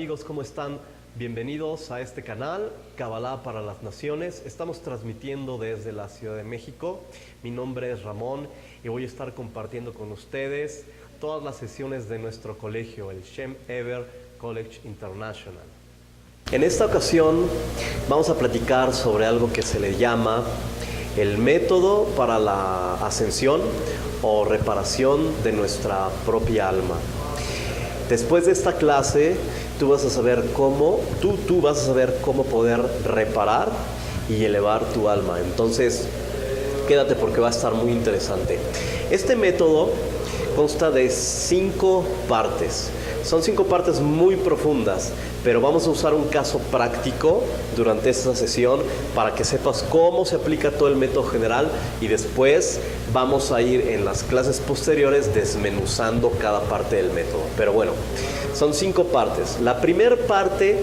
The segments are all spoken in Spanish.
amigos? ¿Cómo están? Bienvenidos a este canal, Kabbalah para las Naciones. Estamos transmitiendo desde la Ciudad de México. Mi nombre es Ramón y voy a estar compartiendo con ustedes todas las sesiones de nuestro colegio, el Shem Ever College International. En esta ocasión vamos a platicar sobre algo que se le llama el método para la ascensión o reparación de nuestra propia alma. Después de esta clase, tú vas a saber cómo poder reparar y elevar tu alma. Entonces, quédate porque va a estar muy interesante. Este método consta de 5 partes. Son 5 partes muy profundas, pero vamos a usar un caso práctico durante esta sesión para que sepas cómo se aplica todo el método general y después vamos a ir en las clases posteriores desmenuzando cada parte del método. Pero bueno, son 5 partes. La primera parte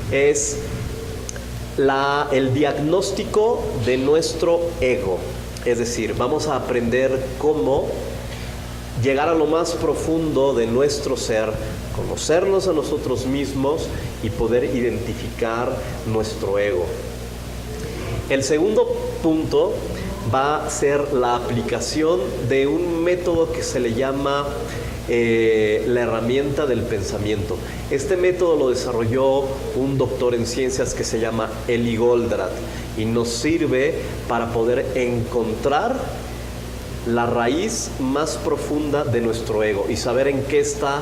es el diagnóstico de nuestro ego. Es decir, vamos a aprender cómo llegar a lo más profundo de nuestro ser, conocernos a nosotros mismos y poder identificar nuestro ego. El segundo punto va a ser la aplicación de un método que se le llama la herramienta del pensamiento. Este método lo desarrolló un doctor en ciencias que se llama Eli Goldratt y nos sirve para poder encontrar la raíz más profunda de nuestro ego y saber en qué está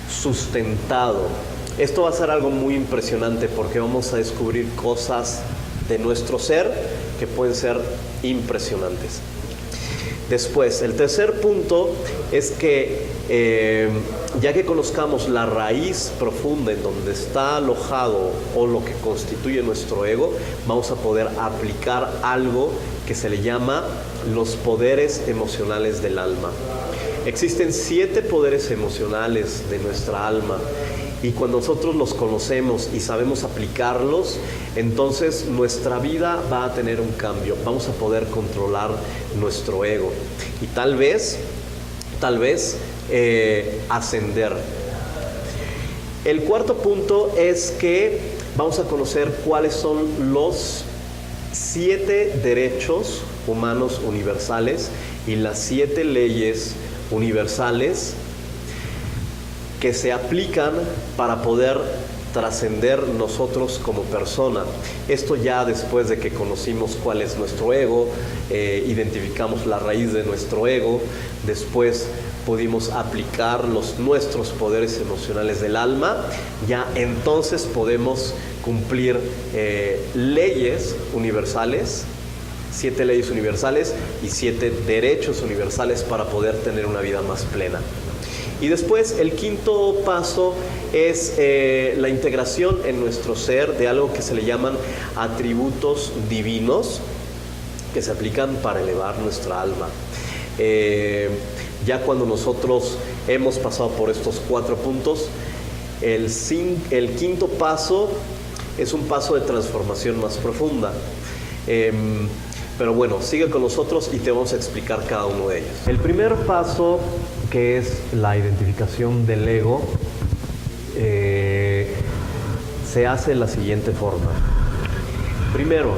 sustentado. Esto va a ser algo muy impresionante porque vamos a descubrir cosas de nuestro ser que pueden ser impresionantes. Después, el tercer punto es que ya que conozcamos la raíz profunda en donde está alojado o lo que constituye nuestro ego, vamos a poder aplicar algo que se le llama los poderes emocionales del alma. Existen 7 poderes emocionales de nuestra alma y cuando nosotros los conocemos y sabemos aplicarlos, entonces nuestra vida va a tener un cambio. Vamos a poder controlar nuestro ego y tal vez ascender. El cuarto punto es que vamos a conocer cuáles son los 7 derechos humanos universales y las 7 leyes universales que se aplican para poder trascender nosotros como persona. Esto ya después de que conocimos cuál es nuestro ego, identificamos la raíz de nuestro ego, después pudimos aplicar nuestros poderes emocionales del alma, ya entonces podemos cumplir leyes universales, 7 leyes universales y 7 derechos universales para poder tener una vida más plena. Y después el quinto paso es la integración en nuestro ser de algo que se le llaman atributos divinos que se aplican para elevar nuestra alma. Ya cuando nosotros hemos pasado por estos 4 puntos, el quinto paso es un paso de transformación más profunda. Pero bueno, sigue con nosotros y te vamos a explicar cada uno de ellos. El primer paso, que es la identificación del ego, se hace de la siguiente forma. Primero,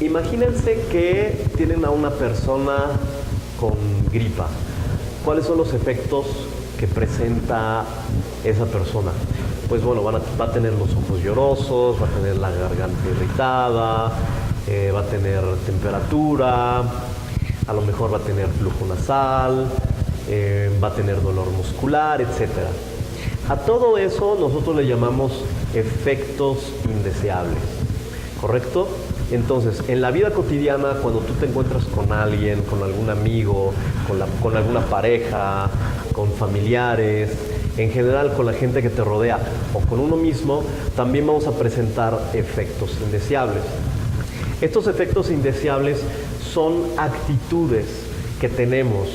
imagínense que tienen a una persona con gripa. ¿Cuáles son los efectos que presenta esa persona? Pues bueno, va a tener los ojos llorosos, va a tener la garganta irritada, va a tener temperatura, a lo mejor va a tener flujo nasal, va a tener dolor muscular, etc. A todo eso nosotros le llamamos efectos indeseables, ¿correcto? Entonces, en la vida cotidiana, cuando tú te encuentras con alguien, con algún amigo, con alguna pareja, con familiares, en general con la gente que te rodea o con uno mismo, también vamos a presentar efectos indeseables. Estos efectos indeseables son actitudes que tenemos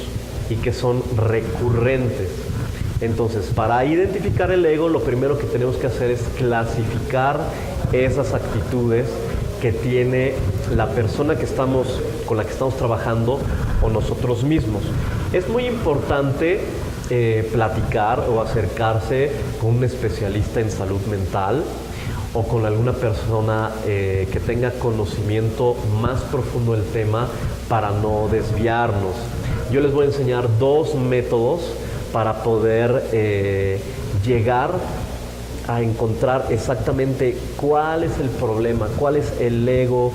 y que son recurrentes. Entonces, para identificar el ego, lo primero que tenemos que hacer es clasificar esas actitudes que tiene la persona con la que estamos trabajando o nosotros mismos. Es muy importante platicar o acercarse con un especialista en salud mental o con alguna persona que tenga conocimiento más profundo del tema para no desviarnos. Yo les voy a enseñar 2 métodos para poder llegar a encontrar exactamente cuál es el problema, cuál es el ego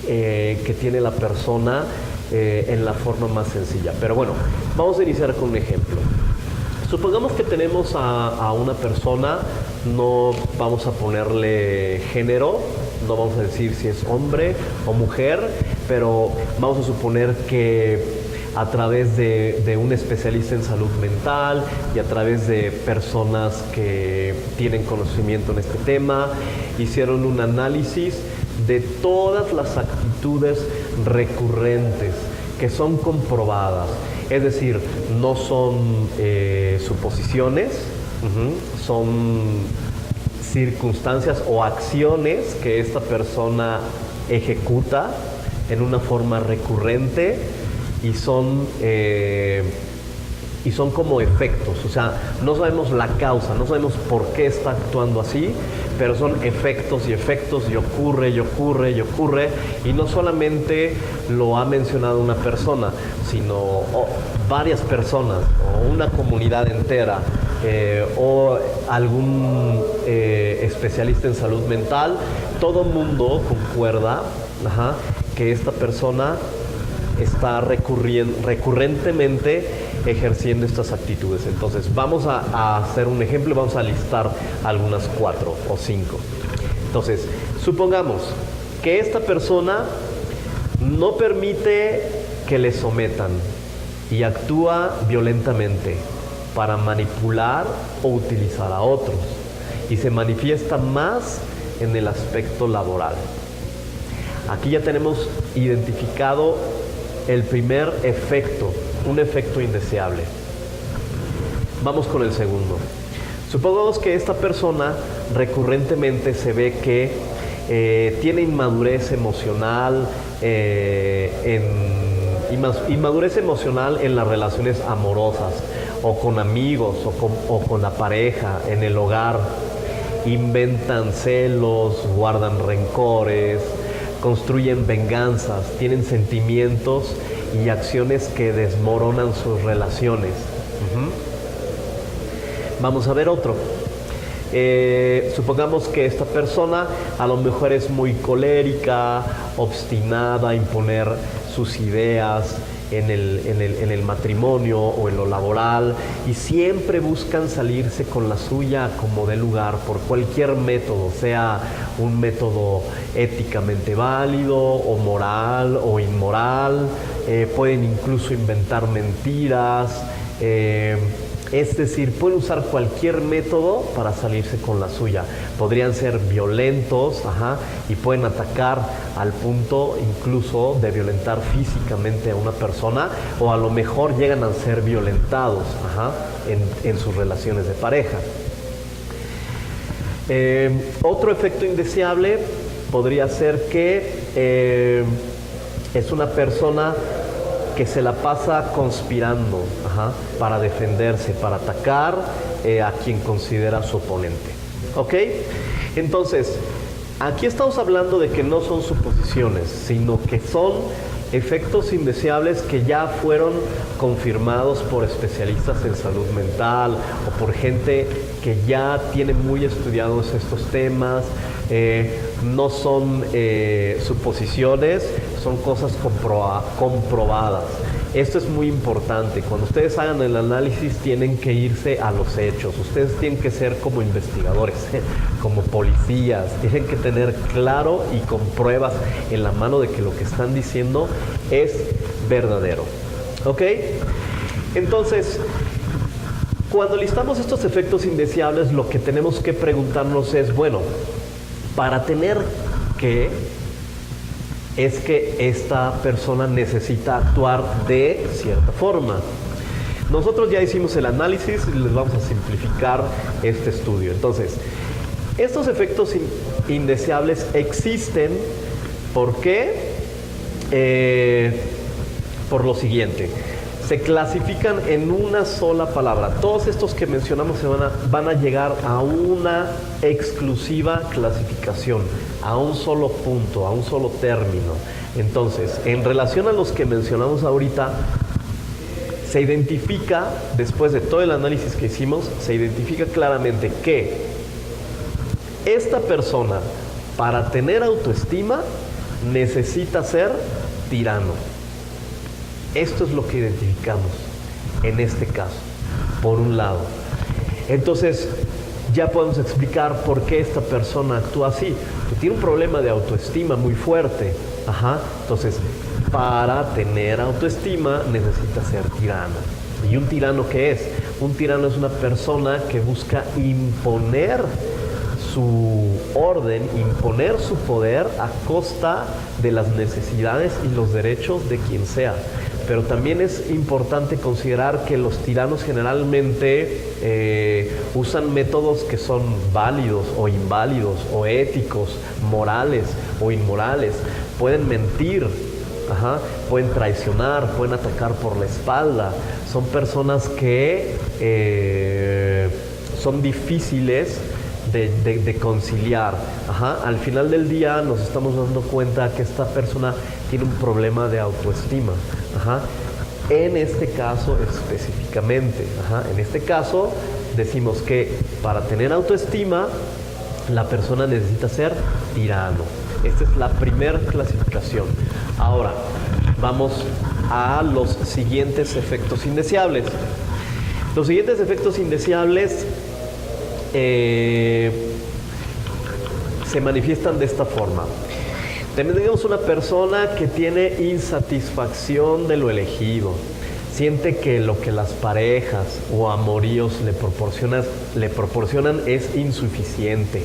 que tiene la persona en la forma más sencilla. Pero bueno, vamos a iniciar con un ejemplo. Supongamos que tenemos a una persona, no vamos a ponerle género, no vamos a decir si es hombre o mujer, pero vamos a suponer que a través de un especialista en salud mental y a través de personas que tienen conocimiento en este tema, hicieron un análisis de todas las actitudes recurrentes que son comprobadas. Es decir, no son suposiciones, son circunstancias o acciones que esta persona ejecuta en una forma recurrente y son como efectos. O sea, no sabemos la causa, no sabemos por qué está actuando así, pero son efectos y efectos y ocurre y ocurre y ocurre, y no solamente lo ha mencionado una persona, sino varias personas o una comunidad entera o algún especialista en salud mental. Todo mundo concuerda que esta persona está recurrentemente ejerciendo estas actitudes. Entonces vamos a hacer un ejemplo y vamos a listar algunas 4 o 5. Entonces, supongamos que esta persona no permite que le sometan y actúa violentamente para manipular o utilizar a otros, y se manifiesta más en el aspecto laboral. Aquí ya tenemos identificado el primer efecto, un efecto indeseable. Vamos con el segundo. Supongamos que esta persona recurrentemente se ve que tiene inmadurez emocional, inmadurez emocional en las relaciones amorosas, o con amigos, o con la pareja, en el hogar. Inventan celos, guardan rencores, construyen venganzas, tienen sentimientos y acciones que desmoronan sus relaciones. Vamos a ver otro. Supongamos que esta persona a lo mejor es muy colérica, obstinada a imponer sus ideas en el matrimonio o en lo laboral, y siempre buscan salirse con la suya como dé lugar por cualquier método, sea un método éticamente válido o moral o inmoral. Pueden incluso inventar mentiras, es decir, pueden usar cualquier método para salirse con la suya. Podrían ser violentos, y pueden atacar al punto incluso de violentar físicamente a una persona, o a lo mejor llegan a ser violentados en sus relaciones de pareja. Otro efecto indeseable podría ser que es una persona que se la pasa conspirando para defenderse, para atacar a quien considera su oponente. ¿Ok? Entonces, aquí estamos hablando de que no son suposiciones, sino que son efectos indeseables que ya fueron confirmados por especialistas en salud mental o por gente que ya tiene muy estudiados estos temas. No son suposiciones, son cosas comprobadas. Esto es muy importante. Cuando ustedes hagan el análisis, tienen que irse a los hechos. Ustedes tienen que ser como investigadores, como policías. Tienen que tener claro y con pruebas en la mano de que lo que están diciendo es verdadero. ¿Ok? Entonces, cuando listamos estos efectos indeseables, lo que tenemos que preguntarnos es, bueno, para tener que es que esta persona necesita actuar de cierta forma. Nosotros ya hicimos el análisis y les vamos a simplificar este estudio. Entonces, estos efectos indeseables existen. ¿Por qué? Por lo siguiente. se clasifican en una sola palabra. Todos estos que mencionamos van a llegar a una exclusiva clasificación, a un solo punto, a un solo término. Entonces, en relación a los que mencionamos ahorita, se identifica, después de todo el análisis que hicimos, se identifica claramente que esta persona, para tener autoestima, necesita ser tirano. Esto es lo que identificamos en este caso, por un lado. Entonces, ya podemos explicar por qué esta persona actúa así. Que tiene un problema de autoestima muy fuerte. Entonces, para tener autoestima necesita ser tirano. ¿Y un tirano qué es? Un tirano es una persona que busca imponer su orden, imponer su poder a costa de las necesidades y los derechos de quien sea. Pero también es importante considerar que los tiranos generalmente usan métodos que son válidos o inválidos, o éticos, morales o inmorales. Pueden mentir, pueden traicionar, pueden atacar por la espalda. Son personas que son difíciles de conciliar. Al final del día nos estamos dando cuenta que esta persona tiene un problema de autoestima. En este caso específicamente. En este caso decimos que para tener autoestima la persona necesita ser tirano. Esta es la primera clasificación. Ahora vamos a los siguientes efectos indeseables. Los siguientes efectos indeseables se manifiestan de esta forma. Tenemos una persona que tiene insatisfacción de lo elegido. Siente que lo que las parejas o amoríos le proporcionan es insuficiente.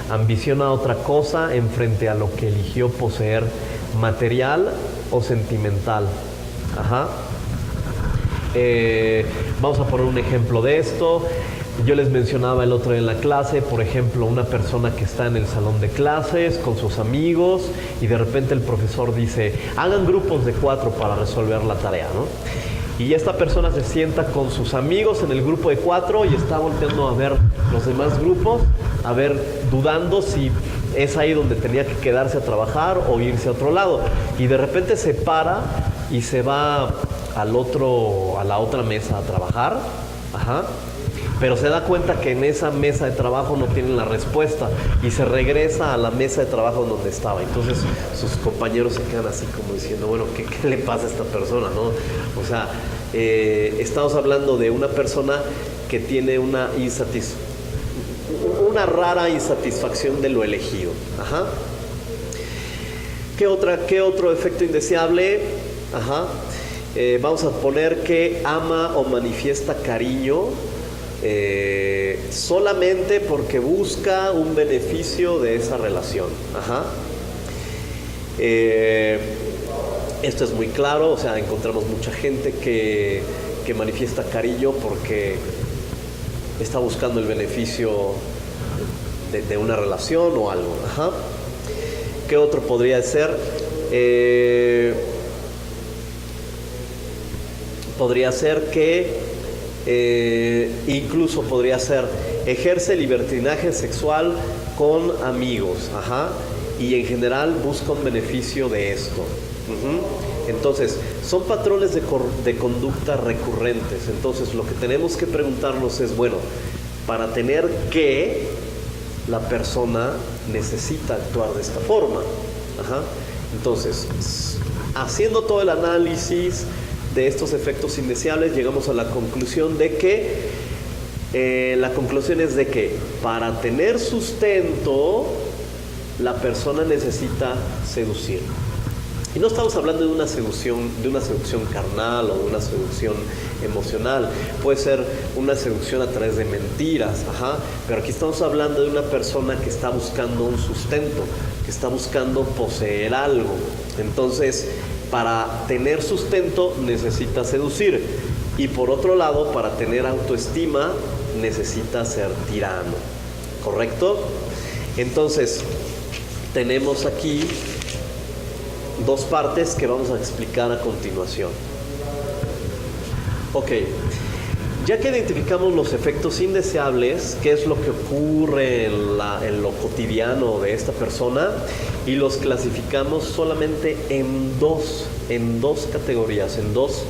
Ambiciona otra cosa en frente a lo que eligió poseer, material o sentimental. Vamos a poner un ejemplo de esto. Yo les mencionaba el otro día en la clase, por ejemplo, una persona que está en el salón de clases con sus amigos y de repente el profesor dice, hagan grupos de 4 para resolver la tarea, ¿no? Y esta persona se sienta con sus amigos en el grupo de 4 y está volteando a ver los demás grupos, dudando si es ahí donde tenía que quedarse a trabajar o irse a otro lado. Y de repente se para y se va a la otra mesa a trabajar, pero se da cuenta que en esa mesa de trabajo no tienen la respuesta y se regresa a la mesa de trabajo donde estaba. Entonces sus compañeros se quedan así como diciendo, bueno, ¿qué le pasa a esta persona, no? O sea, estamos hablando de una persona que tiene una rara insatisfacción de lo elegido. ¿Qué otro efecto indeseable? Vamos a poner que ama o manifiesta cariño solamente porque busca un beneficio de esa relación. Esto es muy claro, o sea, encontramos mucha gente que manifiesta cariño porque está buscando el beneficio de una relación o algo. ¿Qué otro podría ser? Podría ser que incluso podría ser ejerce libertinaje sexual con amigos, y en general busca un beneficio de esto. Entonces, son patrones de conducta recurrentes. Entonces, lo que tenemos que preguntarnos es, bueno, para tener qué, la persona necesita actuar de esta forma. Entonces, haciendo todo el análisis de estos efectos indeseables, llegamos a la conclusión de que para tener sustento la persona necesita seducir. Y no estamos hablando de una seducción carnal o de una seducción emocional. Puede ser una seducción a través de mentiras, pero aquí estamos hablando de una persona que está buscando un sustento, que está buscando poseer algo. Entonces, para tener sustento necesita seducir, y por otro lado, para tener autoestima necesita ser tirano, ¿correcto? Entonces, tenemos aquí dos partes que vamos a explicar a continuación. Ok, ya que identificamos los efectos indeseables, qué es lo que ocurre en lo cotidiano de esta persona, y los clasificamos solamente en dos categorías, en dos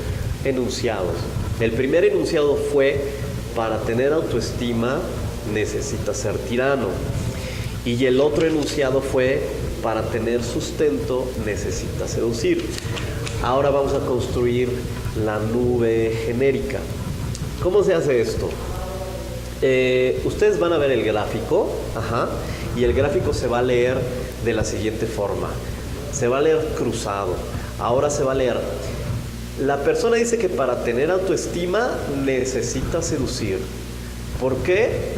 enunciados. El primer enunciado fue: para tener autoestima necesita ser tirano. Y el otro enunciado fue: para tener sustento necesita seducir. Ahora vamos a construir la nube genérica. ¿Cómo se hace esto? Ustedes van a ver el gráfico, y el gráfico se va a leer de la siguiente forma. Se va a leer cruzado. Ahora se va a leer: la persona dice que para tener autoestima necesita seducir. ¿Por qué?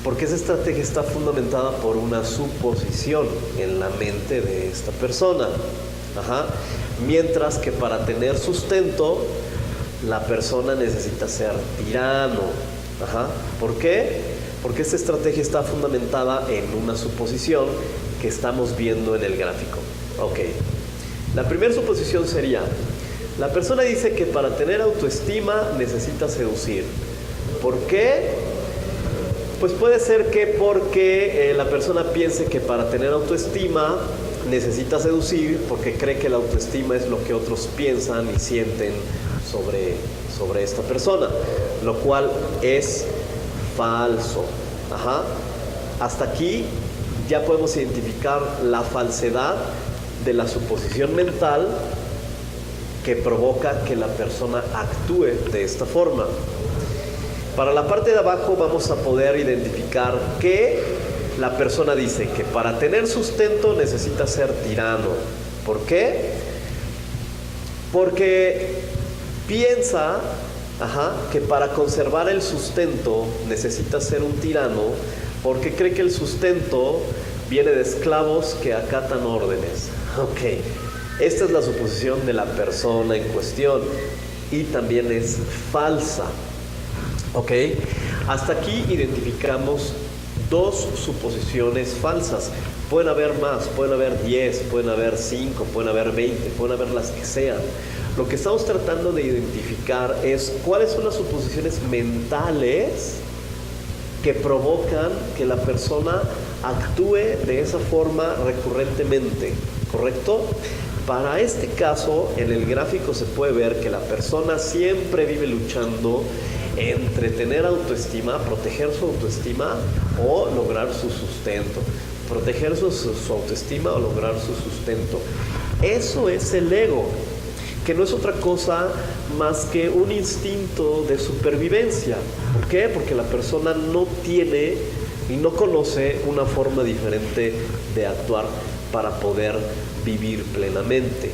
Porque esa estrategia está fundamentada por una suposición en la mente de esta persona. Mientras que para tener sustento, la persona necesita ser tirano. ¿Por qué? Porque esta estrategia está fundamentada en una suposición que estamos viendo en el gráfico. Ok. La primera suposición sería: la persona dice que para tener autoestima necesita seducir. ¿Por qué? Pues puede ser que porque la persona piense que para tener autoestima necesita seducir, porque cree que la autoestima es lo que otros piensan y sienten sobre esta persona, lo cual es falso. Hasta aquí ya podemos identificar la falsedad de la suposición mental que provoca que la persona actúe de esta forma. Para la parte de abajo vamos a poder identificar que la persona dice que para tener sustento necesita ser tirano. ¿Por qué? Porque piensa que para conservar el sustento necesita ser un tirano, porque cree que el sustento viene de esclavos que acatan órdenes. Ok, esta es la suposición de la persona en cuestión y también es falsa. Ok, hasta aquí identificamos dos suposiciones falsas. Pueden haber más, pueden haber 10, pueden haber 5, pueden haber 20, pueden haber las que sean. Lo que estamos tratando de identificar es cuáles son las suposiciones mentales que provocan que la persona actúe de esa forma recurrentemente, ¿correcto? Para este caso, en el gráfico se puede ver que la persona siempre vive luchando entre tener autoestima, proteger su autoestima o lograr su sustento. Proteger su autoestima o lograr su sustento. Eso es el ego, que no es otra cosa más que un instinto de supervivencia. ¿Por qué? Porque la persona no tiene y no conoce una forma diferente de actuar para poder vivir plenamente.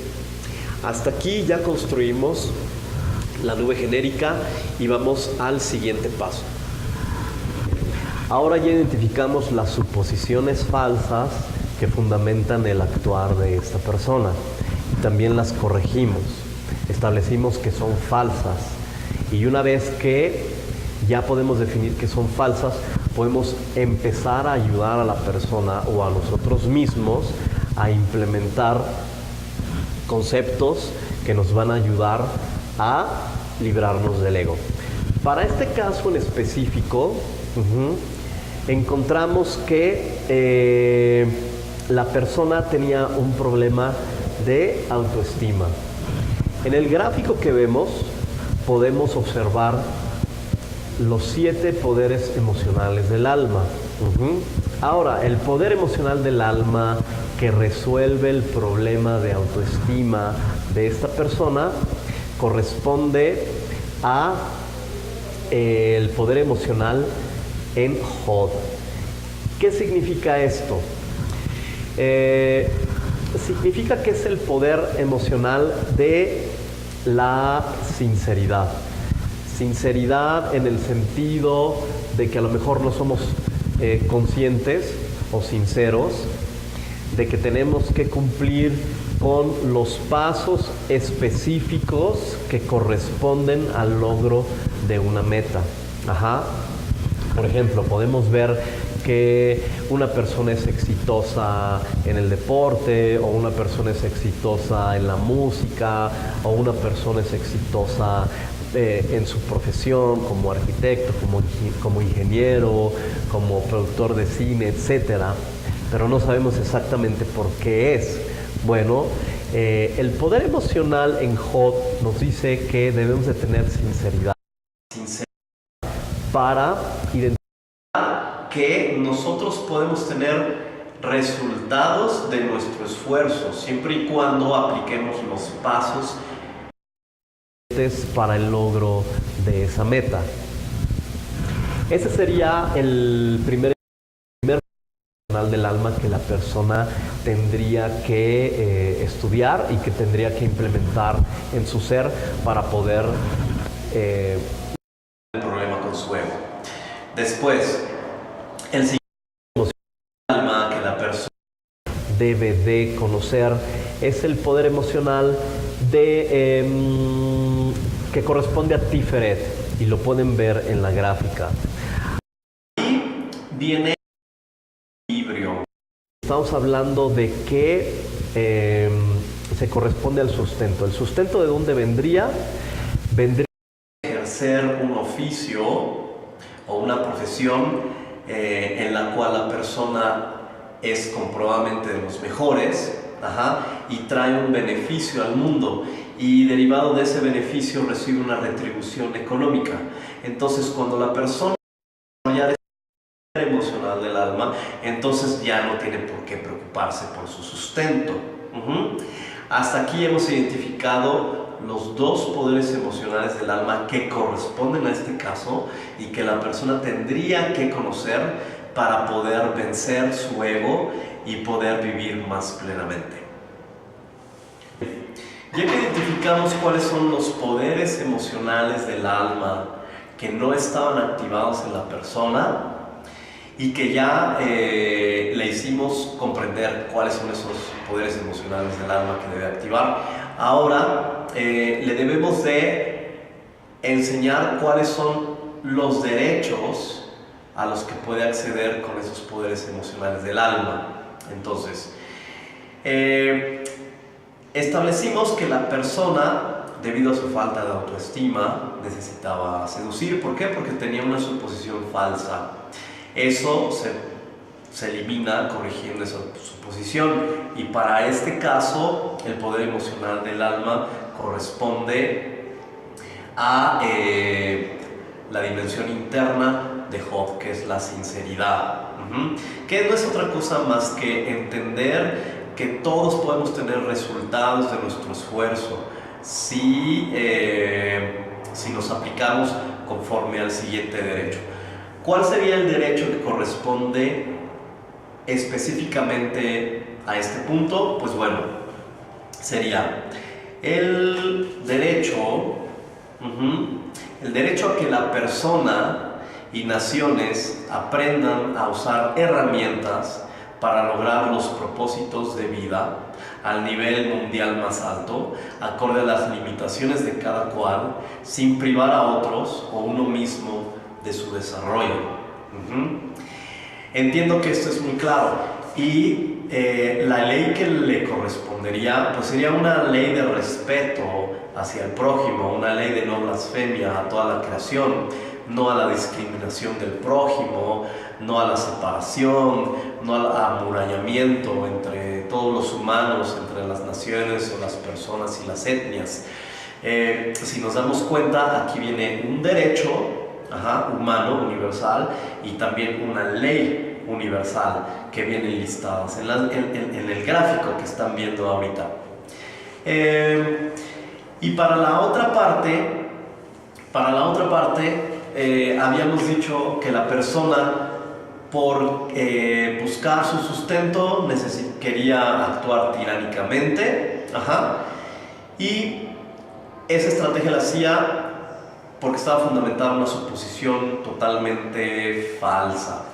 Hasta aquí ya construimos la nube genérica y vamos al siguiente paso. Ahora ya identificamos las suposiciones falsas que fundamentan el actuar de esta persona y también las corregimos, establecimos que son falsas, y una vez que ya podemos definir que son falsas, podemos empezar a ayudar a la persona o a nosotros mismos a implementar conceptos que nos van a ayudar a librarnos del ego. Para este caso en específico, encontramos que la persona tenía un problema de autoestima. En el gráfico que vemos podemos observar los 7 poderes emocionales del alma. Ahora, el poder emocional del alma que resuelve el problema de autoestima de esta persona corresponde a el poder emocional en Hod. ¿Qué significa esto? Significa que es el poder emocional de la sinceridad. Sinceridad en el sentido de que a lo mejor no somos conscientes o sinceros de que tenemos que cumplir con los pasos específicos que corresponden al logro de una meta. Por ejemplo, podemos ver que una persona es exitosa en el deporte, o una persona es exitosa en la música, o una persona es exitosa en su profesión, como arquitecto, como ingeniero, como productor de cine, etcétera, pero no sabemos exactamente por qué es. Bueno, el poder emocional en Job nos dice que debemos de tener sinceridad para identificar que nosotros podemos tener resultados de nuestro esfuerzo, siempre y cuando apliquemos los pasos para el logro de esa meta. Ese sería el primer emocional del alma que la persona tendría que estudiar y que tendría que implementar en su ser para poder el problema con su ego. Después, el siguiente emocional del alma que la persona debe de conocer es el poder emocional que corresponde a Tiferet, y lo pueden ver en la gráfica. Ahí viene el equilibrio. Estamos hablando de que se corresponde al sustento. ¿El sustento de dónde vendría? Vendría a ejercer un oficio o una profesión en la cual la persona es comprobadamente de los mejores, y trae un beneficio al mundo, y derivado de ese beneficio recibe una retribución económica. Entonces, cuando la persona desarrolla el poder emocional del alma, entonces ya no tiene por qué preocuparse por su sustento. Hasta aquí hemos identificado los dos poderes emocionales del alma que corresponden a este caso y que la persona tendría que conocer para poder vencer su ego y poder vivir más plenamente. Ya que identificamos cuáles son los poderes emocionales del alma que no estaban activados en la persona y que ya le hicimos comprender cuáles son esos poderes emocionales del alma que debe activar, ahora le debemos de enseñar cuáles son los derechos a los que puede acceder con esos poderes emocionales del alma. Entonces, establecimos que la persona, debido a su falta de autoestima, necesitaba seducir. ¿Por qué? Porque tenía una suposición falsa. Eso se elimina corrigiendo esa suposición, y para este caso el poder emocional del alma corresponde a la dimensión interna de Job, que es la sinceridad, que no es otra cosa más que entender que todos podemos tener resultados de nuestro esfuerzo si nos aplicamos conforme al siguiente derecho. ¿Cuál sería el derecho que corresponde específicamente a este punto? Pues bueno, sería el derecho a que la persona y naciones aprendan a usar herramientas para lograr los propósitos de vida al nivel mundial más alto, acorde a las limitaciones de cada cual, sin privar a otros o uno mismo de su desarrollo. Entiendo que esto es muy claro, y la ley que le correspondería pues sería una ley de respeto hacia el prójimo, una ley de no blasfemia a toda la creación, no a la discriminación del prójimo, no a la separación, no al amurallamiento entre todos los humanos, entre las naciones o las personas y las etnias. Si nos damos cuenta, aquí viene un derecho humano, universal, y también una ley universal que vienen listadas en el gráfico que están viendo ahorita. Y para la otra parte, habíamos dicho que la persona, por buscar su sustento, quería actuar tiránicamente, y esa estrategia la hacía porque estaba fundamentada en una suposición totalmente falsa.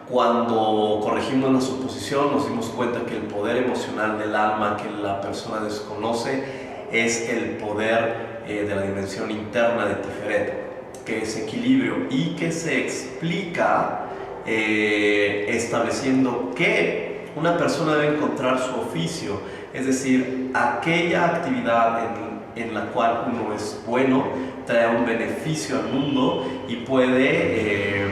Cuando corregimos la suposición, nos dimos cuenta que el poder emocional del alma que la persona desconoce es el poder de la dimensión interna de Tiferet, que es equilibrio, y que se explica estableciendo que una persona debe encontrar su oficio, es decir, aquella actividad en la cual uno es bueno, trae un beneficio al mundo y puede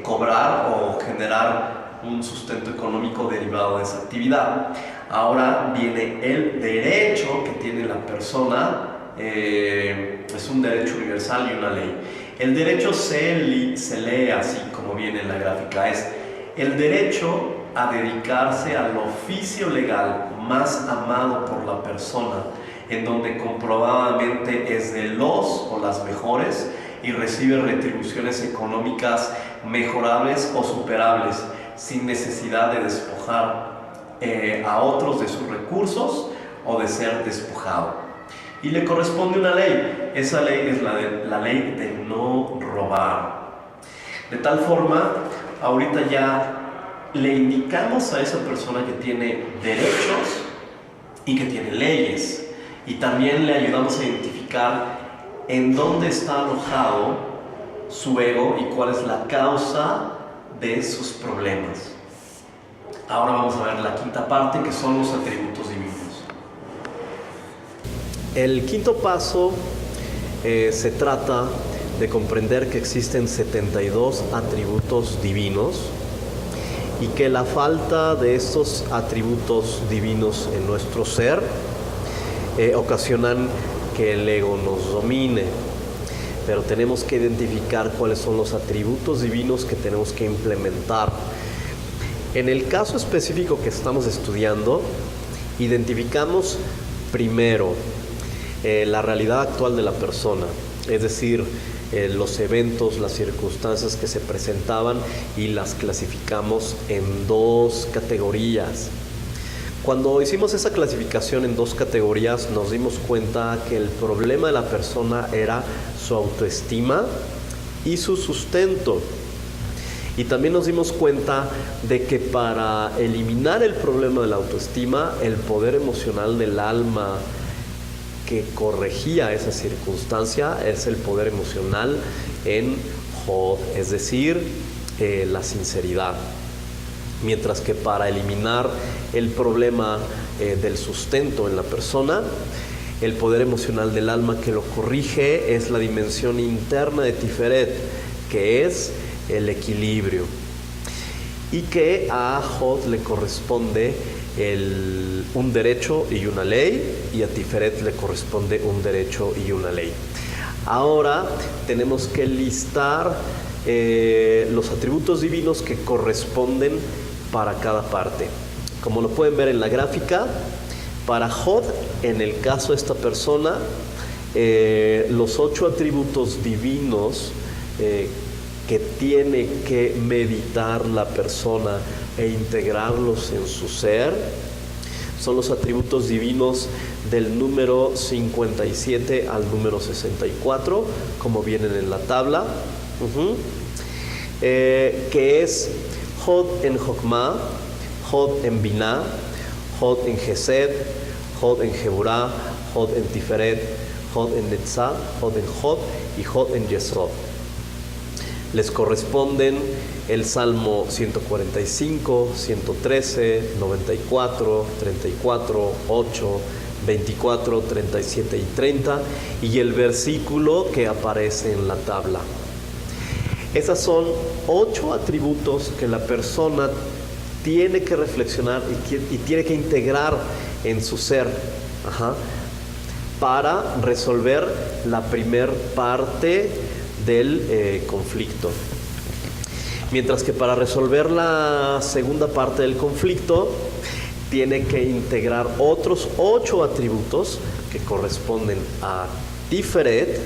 cobrar o generar un sustento económico derivado de esa actividad. Ahora viene el derecho que tiene la persona, es un derecho universal y una ley. El derecho se lee así como viene en la gráfica, es el derecho a dedicarse al oficio legal más amado por la persona, en donde comprobadamente es de los o las mejores y recibe retribuciones económicas mejorables o superables, sin necesidad de despojar a otros de sus recursos o de ser despojado. Y le corresponde una ley. Esa ley es la ley de no robar. De tal forma, ahorita ya le indicamos a esa persona que tiene derechos y que tiene leyes, y también le ayudamos a identificar en dónde está alojado su ego y cuál es la causa de sus problemas. Ahora vamos a ver la quinta parte, que son los atributos divinos. El quinto paso se trata de comprender que existen 72 atributos divinos y que la falta de estos atributos divinos en nuestro ser ocasionan que el ego nos domine. Pero tenemos que identificar cuáles son los atributos divinos que tenemos que implementar. En el caso específico que estamos estudiando, identificamos primero la realidad actual de la persona, es decir, los eventos, las circunstancias que se presentaban, y las clasificamos en dos categorías. Cuando hicimos esa clasificación en dos categorías, nos dimos cuenta que el problema de la persona era su autoestima y su sustento. Y también nos dimos cuenta de que para eliminar el problema de la autoestima, el poder emocional del alma que corregía esa circunstancia es el poder emocional en Hod, es decir, la sinceridad. Mientras que para eliminar el problema del sustento en la persona, el poder emocional del alma que lo corrige es la dimensión interna de Tiferet, que es el equilibrio, y que a Hod le corresponde un derecho y una ley, y a Tiferet le corresponde un derecho y una ley. Ahora tenemos que listar los atributos divinos que corresponden para cada parte. Como lo pueden ver en la gráfica, para Hod, en el caso de esta persona, los 8 atributos divinos que tiene que meditar la persona e integrarlos en su ser son los atributos divinos del número 57 al número 64, como vienen en la tabla, que es Hod en Jokmah, Hod en Binah, Hod en Gesed, Hod en Geburah, Hod en Tiferet, Hod en Netzah, Hod en Hod y Hod en Yesod. Les corresponden el Salmo 145, 113, 94, 34, 8, 24, 37 y 30, y el versículo que aparece en la tabla. Esas son 8 atributos que la persona tiene que reflexionar y tiene que integrar en su ser, para resolver la primer parte del conflicto. Mientras que para resolver la segunda parte del conflicto, tiene que integrar otros 8 atributos que corresponden a Tiferet,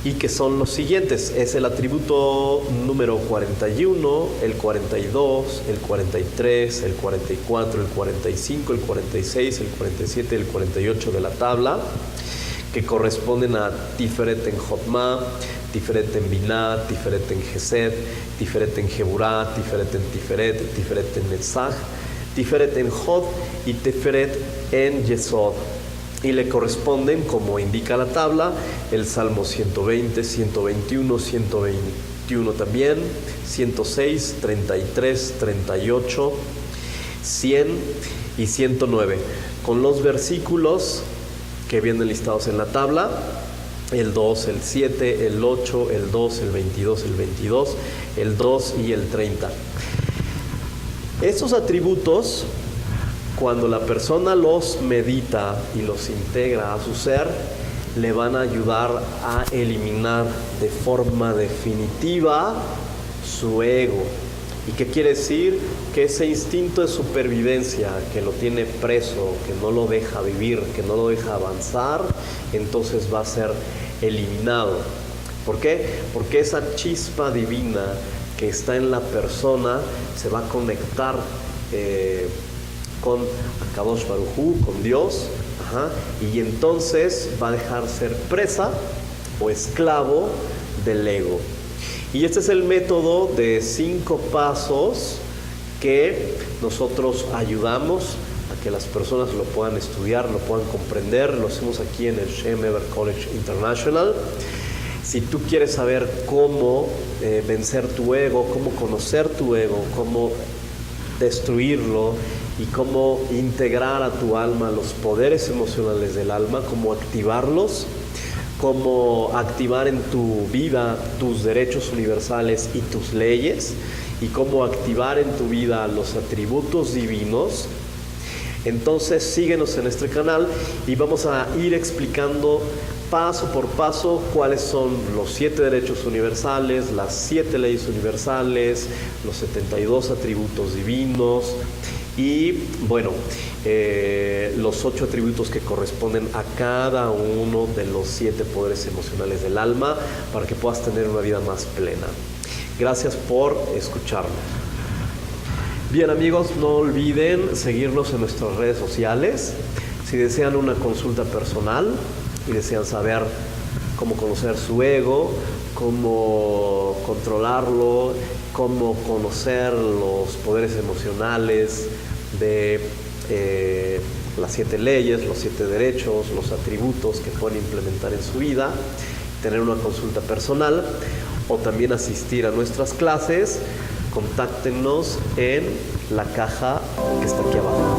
y que son los siguientes. Es el atributo número 41, el 42, el 43, el 44, el 45, el 46, el 47 y el 48 de la tabla, que corresponden a Tiferet en Jokmah, Tiferet en Binah, Tiferet en Gesed, Tiferet en Geburah, Tiferet en Tiferet, Tiferet en Netzach, Tiferet en Hod y Tiferet en Yesod. Y le corresponden, como indica la tabla, el Salmo 120, 121, 121 también, 106, 33, 38, 100 y 109, con los versículos que vienen listados en la tabla: el 2, el 7, el 8, el 2, el 22, el 2 y el 30. Estos atributos, cuando la persona los medita y los integra a su ser, le van a ayudar a eliminar de forma definitiva su ego. ¿Y qué quiere decir? Que ese instinto de supervivencia que lo tiene preso, que no lo deja vivir, que no lo deja avanzar, entonces va a ser eliminado. ¿Por qué? Porque esa chispa divina que está en la persona se va a conectar con Akadosh Baruj Hu, con Dios, y entonces va a dejar ser presa o esclavo del ego. Y este es el método de 5 pasos que nosotros ayudamos a que las personas lo puedan estudiar, lo puedan comprender. Lo hacemos aquí en el Shem Ever College International. Si tú quieres saber cómo vencer tu ego, cómo conocer tu ego, cómo destruirlo y cómo integrar a tu alma los poderes emocionales del alma, cómo activarlos, cómo activar en tu vida tus derechos universales y tus leyes, y cómo activar en tu vida los atributos divinos, entonces síguenos en este canal y vamos a ir explicando paso por paso cuáles son los 7 derechos universales, las 7 leyes universales, los 72 atributos divinos y, bueno, los 8 atributos que corresponden a cada uno de los 7 poderes emocionales del alma, para que puedas tener una vida más plena. Gracias por escucharnos. Bien, amigos, no olviden seguirnos en nuestras redes sociales. Si desean una consulta personal y desean saber cómo conocer su ego, cómo controlarlo, cómo conocer los poderes emocionales de las 7 leyes, los 7 derechos, los atributos que pueden implementar en su vida, tener una consulta personal o también asistir a nuestras clases, contáctenos en la caja que está aquí abajo.